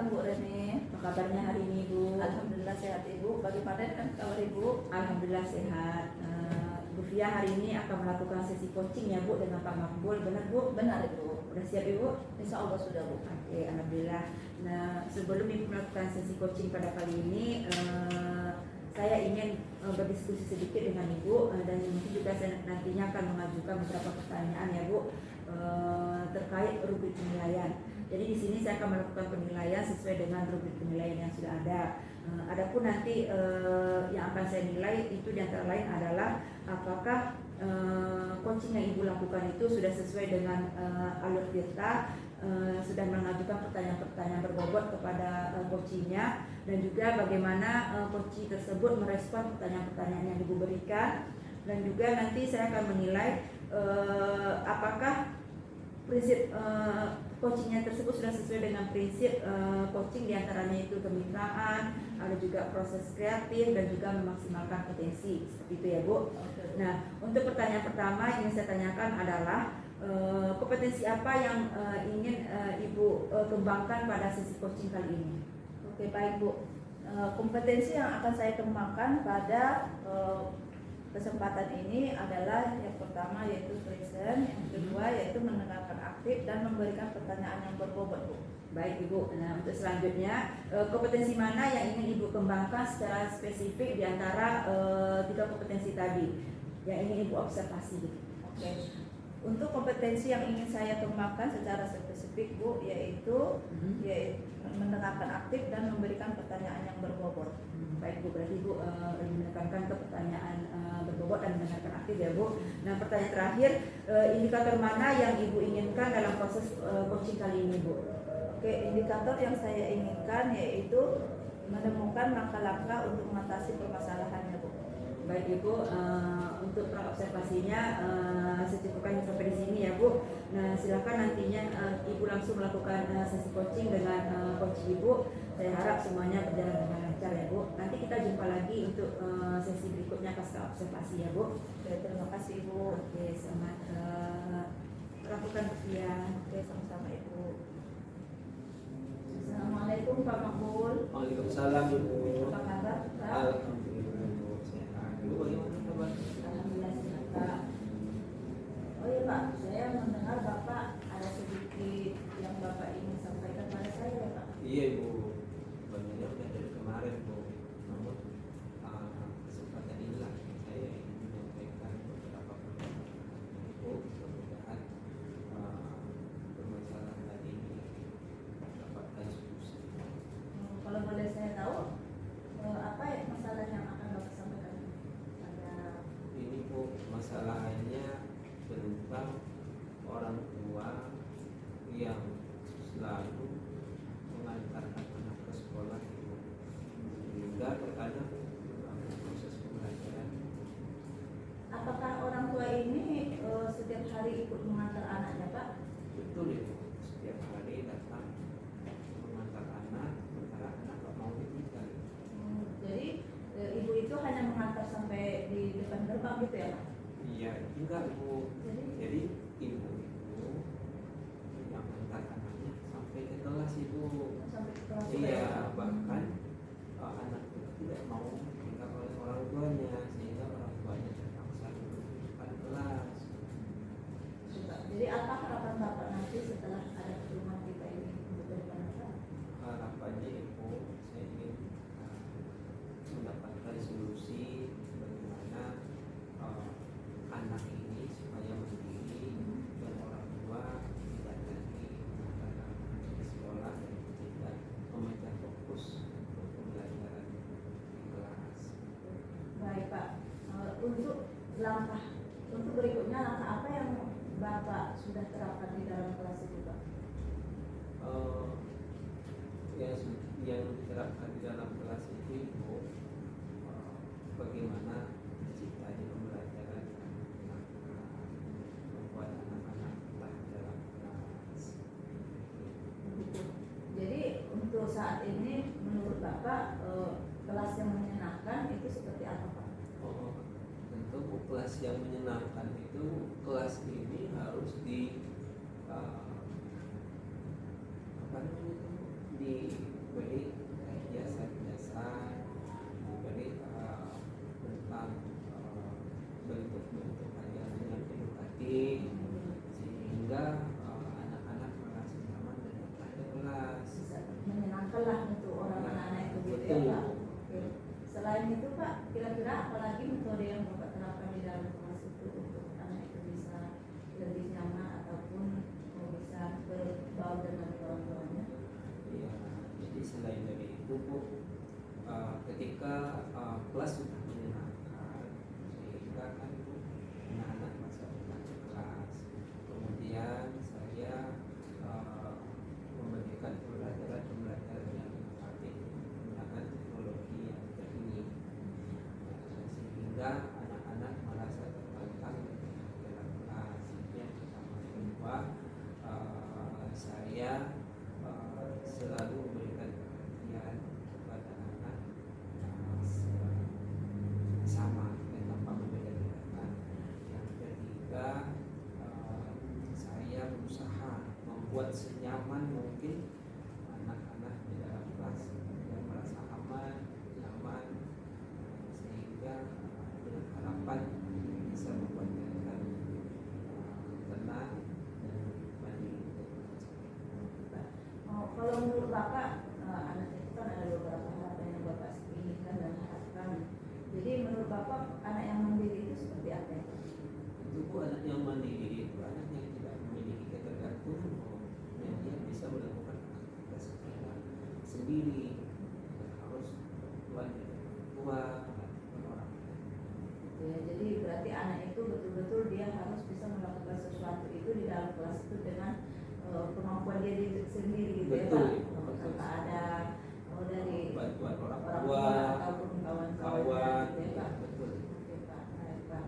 Malam Bu Rene. Apa kabarnya hari ini Bu? Alhamdulillah sehat Ibu. Bagaimana kan kabar Ibu? Alhamdulillah sehat. Bu Fia hari ini akan melakukan sesi coaching ya Bu dengan Pak Makbul, benar Bu? Benar Ibu. Udah siap Ibu? Insya Allah sudah Bu. Oke, alhamdulillah. Nah, sebelum Ibu melakukan sesi coaching pada kali ini, saya ingin berdiskusi sedikit dengan Ibu dan mungkin juga saya nantinya akan mengajukan beberapa pertanyaan ya Bu terkait rubrik penilaian. Jadi di sini saya akan melakukan penilaian sesuai dengan rubrik penilaian yang sudah ada. Adapun nanti yang akan saya nilai itu di antara lain adalah apakah coaching yang Ibu lakukan itu sudah sesuai dengan alur kita, sudah mengajukan pertanyaan-pertanyaan berbobot kepada coachingnya, dan juga bagaimana coaching tersebut merespon pertanyaan-pertanyaan yang Ibu berikan, dan juga nanti saya akan menilai apakah prinsip coachingnya tersebut sudah sesuai dengan prinsip coaching, diantaranya itu kemitraan, ada juga proses kreatif dan juga memaksimalkan potensi, seperti itu ya Bu. Nah, untuk pertanyaan pertama yang ingin saya tanyakan adalah kompetensi apa yang ingin Ibu kembangkan pada sesi coaching kali ini? Oke baik Bu. Kompetensi yang akan saya kembangkan pada kesempatan ini adalah yang pertama yaitu present, yang kedua yaitu mendengarkan aktif dan memberikan pertanyaan yang berbobot Bu. Baik Ibu. Nah, untuk selanjutnya kompetensi mana yang ingin Ibu kembangkan secara spesifik di antara tiga kompetensi tadi yang ingin Ibu observasi gitu? Oke. Untuk kompetensi yang ingin saya kembangkan secara spesifik Bu yaitu mendengarkan aktif dan memberikan pertanyaan yang berbobot. Baik Bu, berarti Bu menekankan ke pertanyaan berbobot dan mendengarkan aktif ya Bu. Nah, pertanyaan terakhir, indikator mana yang Ibu inginkan dalam proses coaching kali ini Bu? Oke, indikator yang saya inginkan yaitu menemukan langkah-langkah untuk mengatasi permasalahannya Bu. Baik Ibu, untuk observasinya secukupnya sampai di sini ya Bu. Nah, silakan nantinya Ibu langsung melakukan sesi coaching dengan coach Ibu. Saya harap semuanya berjalan dengan lancar ya Bu. Nanti kita jumpa lagi untuk sesi berikutnya pasca observasi ya Bu. Oke, terima kasih Ibu. Oke, selamat lakukan persiapan. Oke, sama-sama Ibu. Assalamualaikum Pak Makbul. Waalaikumsalam Ibu. Apa kabar Pak? Alhamdulillah Ibu sehat. Ibu bagaimana kabar? Alhamdulillah sehat Pak. Oh iya Pak, saya mendengar Bapak ada sedikit yang Bapak ingin sampaikan pada saya ya Pak. Iya Ibu, sebenarnya udah dari kemarin Bu. Namun kesempatan inilah saya ingin menyampaikan beberapa pertanyaan Ibu. Mudah-mudahan permasalahan tadi ini dapatkan solusi. Kalau boleh saya tahu apa ya masalah yang akan Bapak sampaikan pada Ini Bu, masalahnya berupa orang tua yang selalu mengantarkan anak ke sekolah Ibu, hingga terkadang proses pembelajaran. apakah orang tua ini setiap hari ikut mengantar anaknya Pak? Betul Ibu, setiap hari datang mengantar anak, sementara anak tak mau ditinggal. Jadi ibu itu hanya mengantar sampai di depan gerbang gitu ya Pak? Iya, enggak Ibu. Jadi Jadi ibu itu yang mengantar anaknya sampai ke kelas Ibu. sampai ke kelas juga ya, Iya, Pak? bahkan anak itu tidak mau ditinggal oleh orang tuanya, sehingga orang tuanya terpaksa duduk di depan kelas. Jadi apa harapan Bapak nanti setelah ada perumahan kita ini untuk depan Bapak? Harapannya Ibu, saya ingin mendapatkan solusi bagaimana anak ini supaya mandiri dan orang tua tidak lagi mengantar anak ke sekolah dan tidak memecah fokus untuk pembelajaran di kelas. Baik Pak, untuk berikutnya langkah apa yang Bapak sudah terapkan di dalam kelas itu Pak? Yang diterapkan di dalam kelas itu Ibu, bagaimana ciptanya pembelajaran yang membuat anak-anak belajar dalam kelas. Jadi untuk saat ini menurut Bapak kelas yang menyenangkan itu seperti apa Pak? Tentu kelas yang menyenangkan itu kelas ini harus di apa namanya itu, di sehingga anak-anak merasa nyaman dan datang ke kelas. Bisa menyenangkan lah untuk orang anak-anak itu gitu ya Betul. Pak. Oke. Selain itu Pak, kira-kira apalagi metode yang Bapak terapkan di dalam kelas itu untuk anak itu bisa lebih nyaman ataupun bisa berbaur dengan orang tuanya? Ya, jadi selain dari itu Bu, ketika kelas sudah menyenangkan, sehingga kan Bu, anak-anak masuk ke kelas. Kemudian saya memberikan pembelajaran yang inovatif menggunakan teknologi yang terkini, sehingga anak-anak merasa tertantang dalam kelas. Ini yang pertama. Kedua, saya selalu memberikan perhatian kepada anak sama dan tanpa membeda-bedakan. Yang ketiga, saya berusaha membuat senyaman mungkin anak-anak di dalam kelas yang merasa aman, nyaman, sehingga dengan harapan bisa membuat mereka tenang dan mandiri. Kalau menurut Bapak, anak itu kan ada beberapa harapan yang Bapak inginkan dan harapkan. Jadi menurut Bapak, anak yang mandiri itu seperti apa? Itu Bu, anak yang mandiri itu anak yang tidak memiliki ketergantungan, dan dia bisa melakukan aktivitas secara sendiri, tidak harus bantuan dari orang tua ataupun orang lain. Ya, jadi berarti anak itu betul-betul dia harus bisa melakukan sesuatu itu di dalam kelas itu dengan kemampuan dia sendiri gitu Betul, ya Pak. betul. Tanpa ada dari Bantuan orang orang tua tua ataupun kawan-kawan gitu ya Pak. betul. Oke Pak, baik Pak.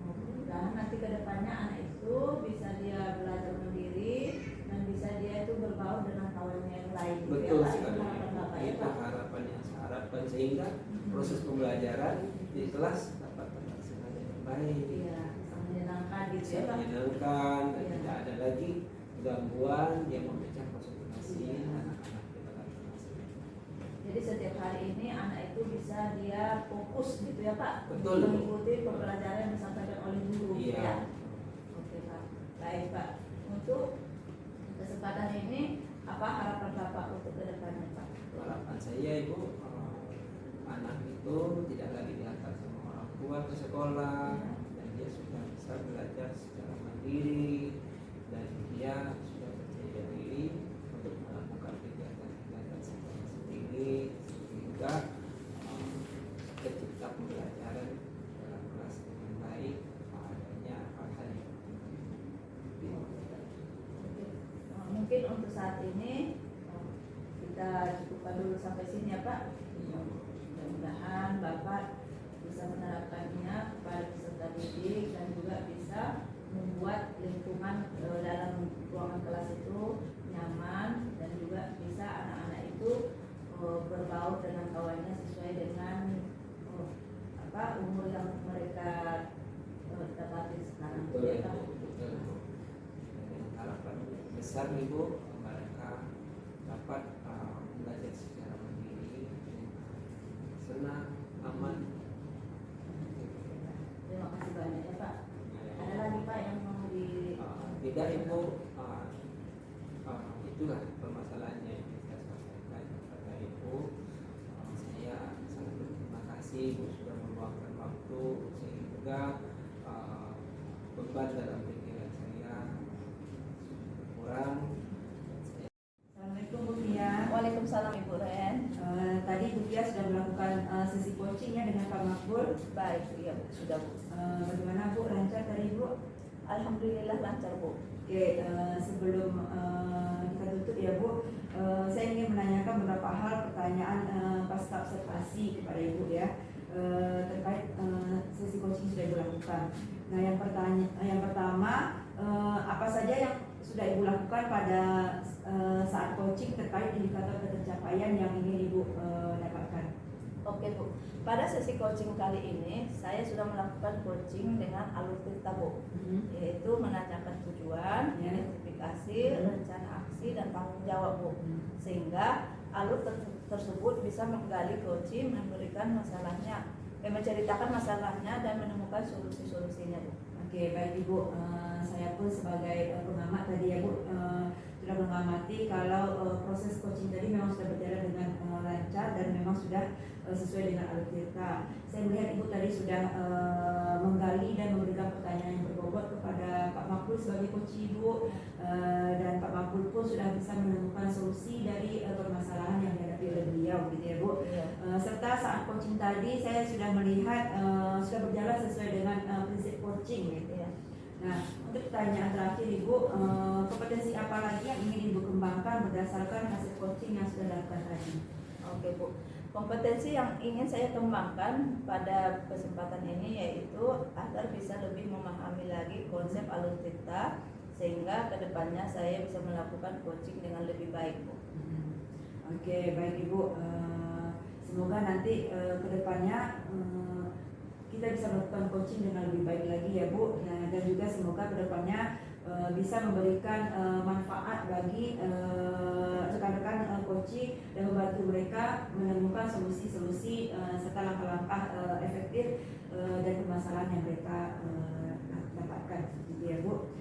Mudah-mudahan nanti ke depannya anak itu bisa dia belajar mandiri dan bisa dia itu berbaur dengan kawannya yang lain gitu Betul ya Pak. sekali. Itu harapan Bapak ya Itu Pak. harapan yang saya harapkan, sehingga proses pembelajaran di kelas dapat terlaksana dengan baik, Iya, bisa menyenangkan gitu bisa ya Pak. menyenangkan, dan Iya. tidak ada lagi gangguan yang memecah konsentrasi anak-anak di dalam kelas. Jadi setiap hari ini anak itu bisa dia fokus gitu ya Pak, Betul. mengikuti pembelajaran yang disampaikan oleh guru gitu Iya. ya. Oke Pak, baik Pak. Untuk kesempatan ini apa harapan Bapak untuk kedepannya Pak? Harapan saya Ibu, anak itu tidak lagi diantar sama orang tua ke sekolah, dan dia sudah bisa belajar secara mandiri, dan dia sudah percaya diri untuk melakukan kegiatan-kegiatan secara sendiri, sehingga ketika pembelajaran dalam kelas dengan baik, adanya hal-hal yang Mungkin untuk saat ini kita cukupkan dulu sampai sini ya Pak. Mudah-mudahan Bapak bisa menerapkannya kepada peserta didik dan juga bisa membuat lingkungan dalam ruangan kelas itu nyaman, dan juga bisa anak-anak itu berbaur dengan kawannya sesuai dengan umur yang mereka dapati sekarang. Betul, Ya, Pak? betul. Dengan harapan besar Ibu, mereka dapat belajar secara mandiri, senang, aman. Terima kasih banyak ya Pak. Ada lagi Pak yang mau di Tidak Ibu, itulah permasalahannya yang saya sampaikan kepada Ibu. Saya sangat berterima kasih Ibu sudah meluangkan waktu, sehingga beban dalam pikiran saya berkurang. Assalamualaikum Bu Pia. Waalaikumsalam Ibu Ren. Tadi Bu Pia sudah melakukan sesi coachingnya dengan Pak Makbul. Baik, iya Bu, sudah Bu. Bagaimana Bu, lancar tadi Bu? Alhamdulillah lancar Bu. Oke, sebelum kita tutup ya Bu, saya ingin menanyakan beberapa hal pertanyaan pasca observasi kepada Ibu ya, terkait sesi coaching sudah Ibu lakukan. Nah, yang pertama, apa saja yang sudah Ibu lakukan pada saat coaching terkait indikator pencapaian yang ingin Ibu dapatkan? Oke Bu, pada sesi coaching kali ini saya sudah melakukan coaching dengan alur cerita Bu, yaitu menanyakan tujuan, Ya. identifikasi, rencana aksi, dan tanggung jawab Bu, sehingga alur tersebut bisa menggali coaching, memberikan masalahnya, menceritakan masalahnya dan menemukan solusi-solusinya Bu. Oke, baik Ibu, saya pun sebagai pengamat mengamati kalau proses coaching tadi memang sudah berjalan dengan lancar dan memang sudah sesuai dengan alur cerita. Saya melihat Ibu tadi sudah menggali dan memberikan pertanyaan yang berbobot kepada Pak Makbul sebagai coach Ibu, dan Pak Makbul pun sudah bisa menemukan solusi dari permasalahan yang dihadapi oleh beliau, gitu ya Bu. Serta saat coaching tadi saya sudah melihat sudah berjalan sesuai dengan prinsip coaching, gitu ya. Nah, untuk pertanyaan terakhir Ibu, kompetensi apa lagi yang ingin Ibu kembangkan berdasarkan hasil coaching yang sudah dilakukan tadi? Oke Bu, kompetensi yang ingin saya kembangkan pada kesempatan ini yaitu agar bisa lebih memahami lagi konsep alur cerita sehingga kedepannya saya bisa melakukan coaching dengan lebih baik Bu. Oke, baik Ibu. Semoga nanti kedepannya kita bisa melakukan coaching dengan lebih baik lagi ya Bu. Nah, dan juga semoga kedepannya bisa memberikan manfaat bagi rekan-rekan coaching dan membantu mereka menemukan solusi-solusi serta langkah-langkah efektif dan permasalahan yang mereka dapatkan, gitu ya Bu.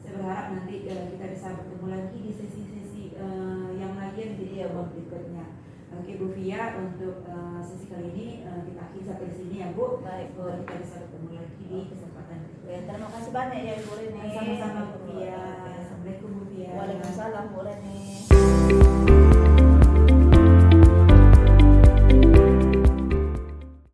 Saya berharap nanti kita bisa bertemu lagi di sesi-sesi yang lain di berikutnya. Oke Bu Fia, untuk sesi kali ini kita akhiri sampai di sini ya Bu. Baik Bu, Kita bisa bertemu lagi di kesempatan berikutnya. terima kasih banyak ya Ibu Reni. Sama-sama Bu Fia. Assalamualaikum Bu Fia. Waalaikumsalam Bu Reni.